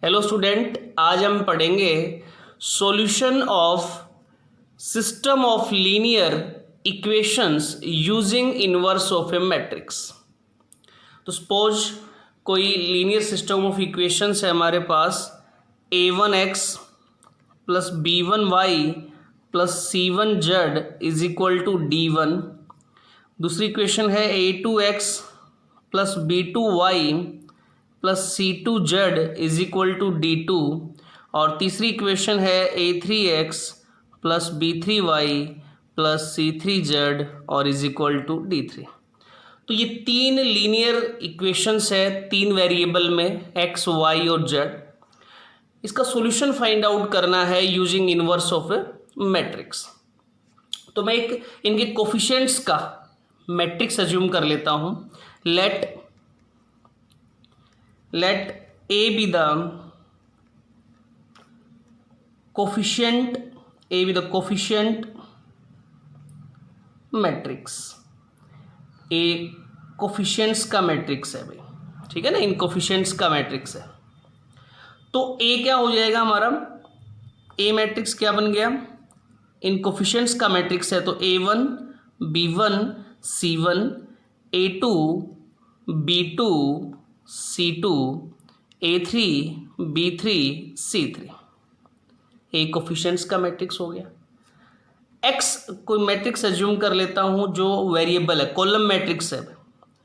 Hello student, आज हम पढ़ेंगे solution of system of linear equations using inverse of a matrix. तो suppose कोई लीनियर सिस्टम ऑफ इक्वेशंस है हमारे पास a1x plus b1y plus c1z is equal to d1। दूसरी इक्वेशन है a2x plus b2y plus c2z is equal to d2। और तीसरी equation है a3x plus b3y plus c3z और इज इक्वल टू d3। तो ये तीन लीनियर इक्वेशंस है, तीन वेरिएबल में x, y और z। इसका सॉल्यूशन फाइंड आउट करना है using inverse of a matrix. तो मैं एक इनके कोफिशिएंट्स का मैट्रिक्स अज्यूम कर लेता हूं। let a be the coefficient matrix. a coefficients का मैट्रिक्स है भाई, ठीक है ना, इन कोफिशिएंट्स का मैट्रिक्स है। तो a क्या हो जाएगा हमारा, a मैट्रिक्स क्या बन गया, इन कोफिशिएंट्स का मैट्रिक्स है। तो a1 b1 c1 a2 b2 c2 a3 b3 c3, ए कोफिशिएंट्स का मैट्रिक्स हो गया। x कोई मैट्रिक्स एज्यूम कर लेता हूं जो वेरिएबल है, कॉलम मैट्रिक्स है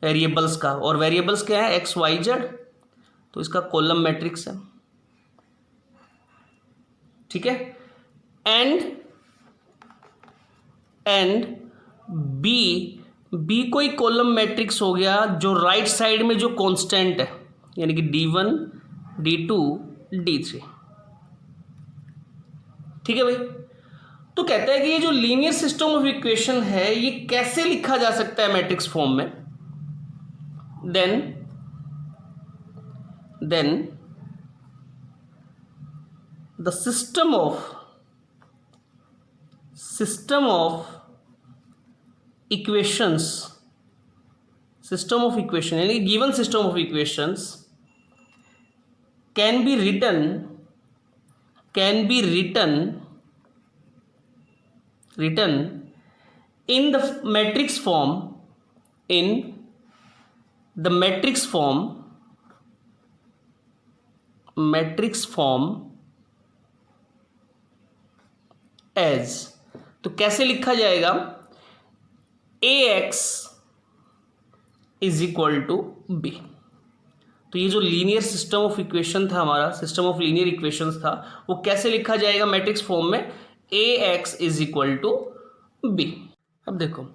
वेरिएबल्स का, और वेरिएबल्स क्या है x y z, तो इसका कॉलम मैट्रिक्स है, ठीक है। एंड बी कोई कॉलम मैट्रिक्स हो गया जो राइट साइड में जो कांस्टेंट है, यानी कि d1 d2 d3, ठीक है भाई। तो कहता है कि ये जो लीनियर सिस्टम ऑफ इक्वेशन है ये कैसे लिखा जा सकता है मैट्रिक्स फॉर्म में। Then the system of equations, system of equation यानी given system of equations can be written in the matrix form as, तो कैसे लिखा जाएगा, ax is equal to b। तो ये जो लीनियर सिस्टम ऑफ इक्वेशन था हमारा, सिस्टम ऑफ लीनियर इक्वेशंस था, वो कैसे लिखा जाएगा मैट्रिक्स फॉर्म में, ax is equal to b। अब देखो,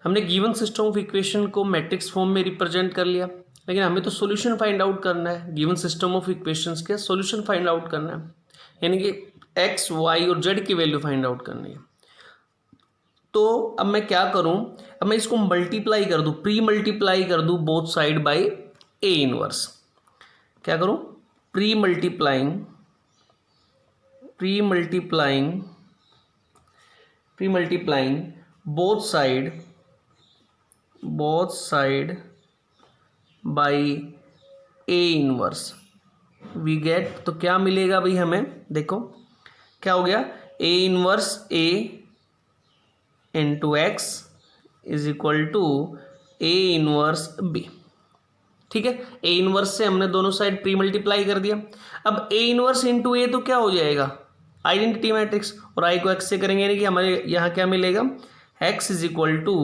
हमने गिवन सिस्टम ऑफ इक्वेशन को मैट्रिक्स फॉर्म में रिप्रेजेंट कर लिया, लेकिन हमें तो सॉल्यूशन फाइंड आउट करना है। गिवन सिस्टम ऑफ इक्वेशंस के सॉल्यूशन फाइंड आउट करना है, यानी कि x, y और z की वैल्यू फाइंड आउट करनी है। तो अब मैं क्या करूं, अब मैं इसको मल्टीप्लाई कर दूं, प्री मल्टीप्लाई कर दूं both side by a inverse. क्या करूं, pre multiplying both side by a inverse we get. तो क्या मिलेगा भाई हमें, देखो क्या हो गया, a inverse a into x is equal to a inverse b, ठीक है। a इनवर्स से हमने दोनों साइड प्री मल्टीप्लाई कर दिया। अब a इनवर्स इंटू a तो क्या हो जाएगा, आइडेंटिटी मैट्रिक्स, और i को x से करेंगे, यानी कि हमारे यहाँ क्या मिलेगा, x is equal to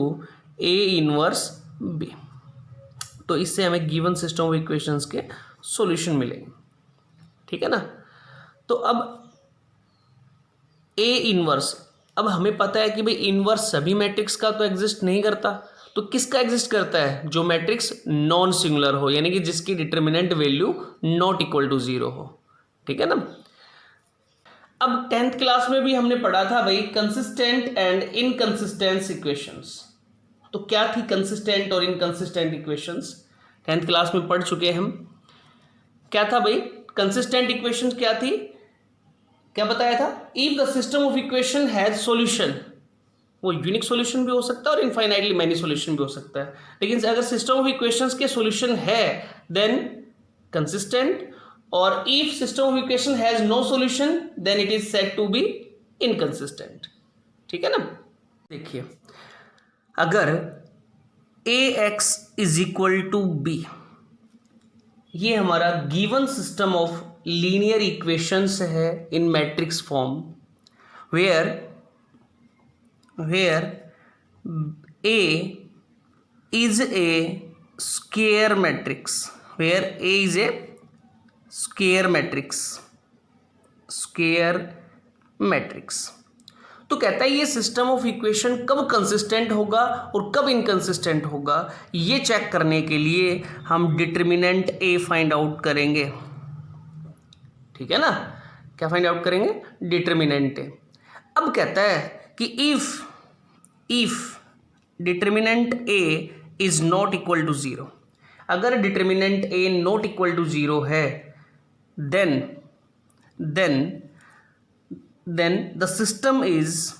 a inverse b। तो इससे हमें गिवन सिस्टम ऑफ इक्वेशंस के सॉल्यूशन मिलेंगे, ठीक है ना। तो अब a इनवर्स, अब हमें पता है कि भाई इनवर्स सभी मैट्रिक्स का तो एग्जिस्ट नहीं करता, तो किसका एग्जिस्ट करता है, जो मैट्रिक्स नॉन सिंगुलर हो, यानी कि जिसकी determinant value not equal to 0 हो, ठीक है ना। अब 10th क्लास में भी हमने पढ़ा था भाई कंसिस्टेंट एंड इनकंसिस्टेंट इक्वेशंस। तो क्या थी कंसिस्टेंट और इनकंसिस्टेंट इक्वेशंस, 10th क्लास में पढ़ चुके हैं हम। क्या था भाई कंसिस्टेंट इक्वेशंस, क्या थी, क्या बताया था, if the system of equation has solution, वो यूनिक सॉल्यूशन भी हो सकता है और इनफाइनाइटली मैनी सॉल्यूशन भी हो सकता है, लेकिन अगर सिस्टम ऑफ इक्वेशंस के सॉल्यूशन है देन कंसिस्टेंट, और if system of equation has no solution then it is said to be inconsistent. ठीक है ना। देखिए, अगर ax is equal to b, ये हमारा given system of linear equations है in matrix form, where a is a square matrix, where a is a square matrix। तो कहता है ये सिस्टम ऑफ इक्वेशन कब कंसिस्टेंट होगा और कब इनकंसिस्टेंट होगा, ये चेक करने के लिए हम डिटर्मिनेंट a फाइंड आउट करेंगे। ठीक है ना, क्या फाइंड आउट करेंगे? Determinant a। अब कहता है कि if determinant a is not equal to 0, अगर determinant a not equal to 0 है, then the system is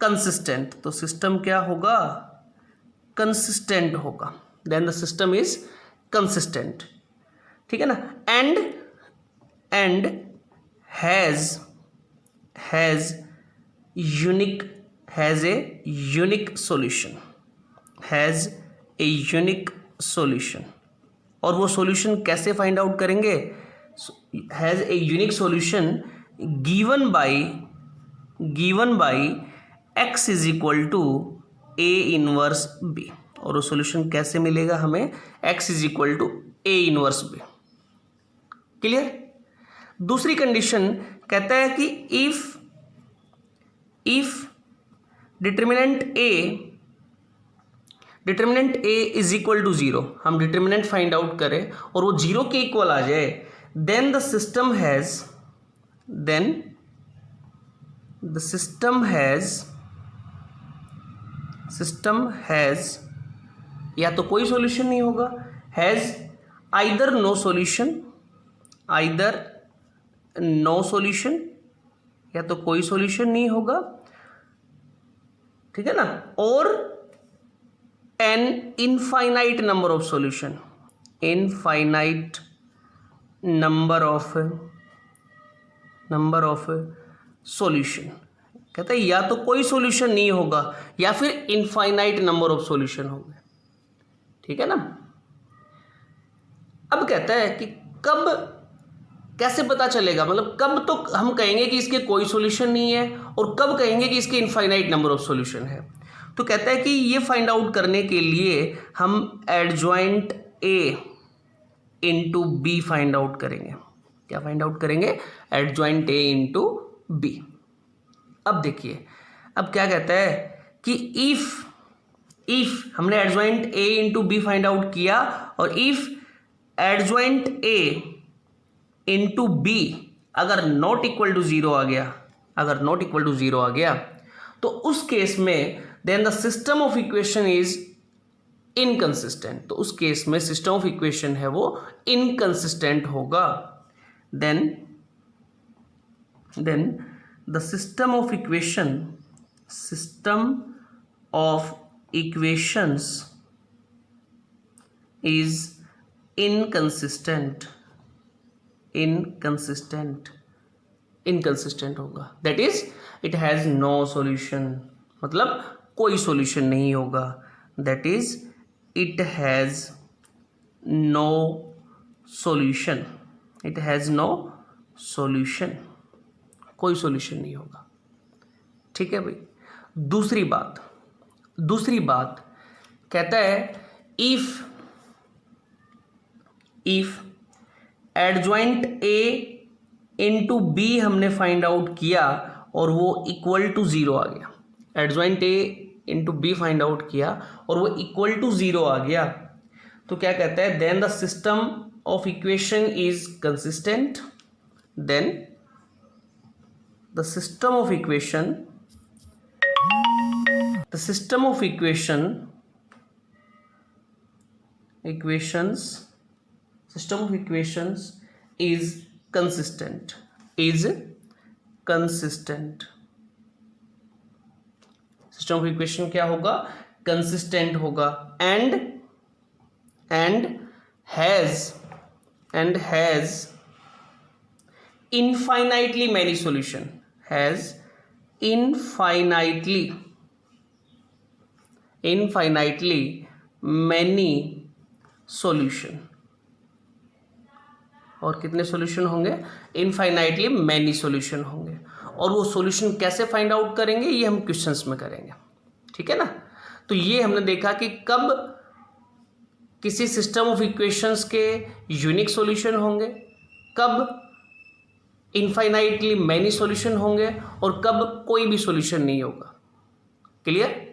consistent। तो सिस्टम क्या होगा? कंसिस्टेंट होगा। then the system is consistent। ठीक है ना। and has a unique solution। और वो सॉल्यूशन कैसे फाइंड आउट करेंगे? Has a unique solution given by x is equal to a inverse b। और वो सॉल्यूशन कैसे मिलेगा हमें? x is equal to a inverse b। Clear. दूसरी कंडीशन कहता है कि if determinant a is equal to 0, हम डिटर्मिनेंट फाइंड आउट करें और वो 0 के इक्वल आ जाए, देन द सिस्टम हैज या तो कोई सॉल्यूशन नहीं होगा, हैज आइदर नो सॉल्यूशन या तो कोई सॉल्यूशन नहीं होगा। ठीक है ना। और an infinite number of solution, solution। कहता है या तो कोई सॉल्यूशन नहीं होगा या फिर इनफाइनाइट नंबर ऑफ सॉल्यूशन होंगे। ठीक है ना। अब कहता है कि कब, कैसे पता चलेगा, मतलब कब तो हम कहेंगे कि इसके कोई सॉल्यूशन नहीं है और कब कहेंगे कि इसके इनफाइनाइट नंबर ऑफ सॉल्यूशन है। तो कहता है कि ये फाइंड आउट करने के लिए हम adjoint a into B find out करेंगे। क्या फाइंड आउट करेंगे? Adjoint a into B. अब देखिए, अब क्या कहता है कि इफ हमने adjoint a into B find out किया और if adjoint a into B अगर नॉट इक्वल टू 0 आ गया, तो उस केस में then the system of equation is inconsistent. तो उस केस में सिस्टम ऑफ इक्वेशन है वो इनकंसिस्टेंट होगा। Then the system of equations is inconsistent होगा। That is it has no solution, मतलब कोई सॉल्यूशन नहीं होगा। That is it has no solution, कोई सॉल्यूशन नहीं होगा। ठीक है भाई। दूसरी बात कहता है if adjoint a into B हमने फाइंड आउट किया और वो इक्वल टू 0 आ गया। Adjoint a into B find out किया और वो इक्वल टू 0 आ गया, तो क्या कहता है? Then the system of equation is consistent. Then the system of equations is consistent। System of equation क्या होगा? कंसिस्टेंट होगा, and has infinitely many solution, has infinitely many solution. और कितने सॉल्यूशन होंगे? इनफाइनाइटली मैनी सॉल्यूशन होंगे। और वो solution कैसे फाइंड आउट करेंगे, ये हम क्वेश्चंस में करेंगे, ठीक है ना। तो ये हमने देखा कि कब किसी सिस्टम ऑफ इक्वेशंस के यूनिक सॉल्यूशन होंगे, कब इनफाइनाइटली मैनी सॉल्यूशन होंगे, और कब कोई भी सॉल्यूशन नहीं होगा। क्लियर?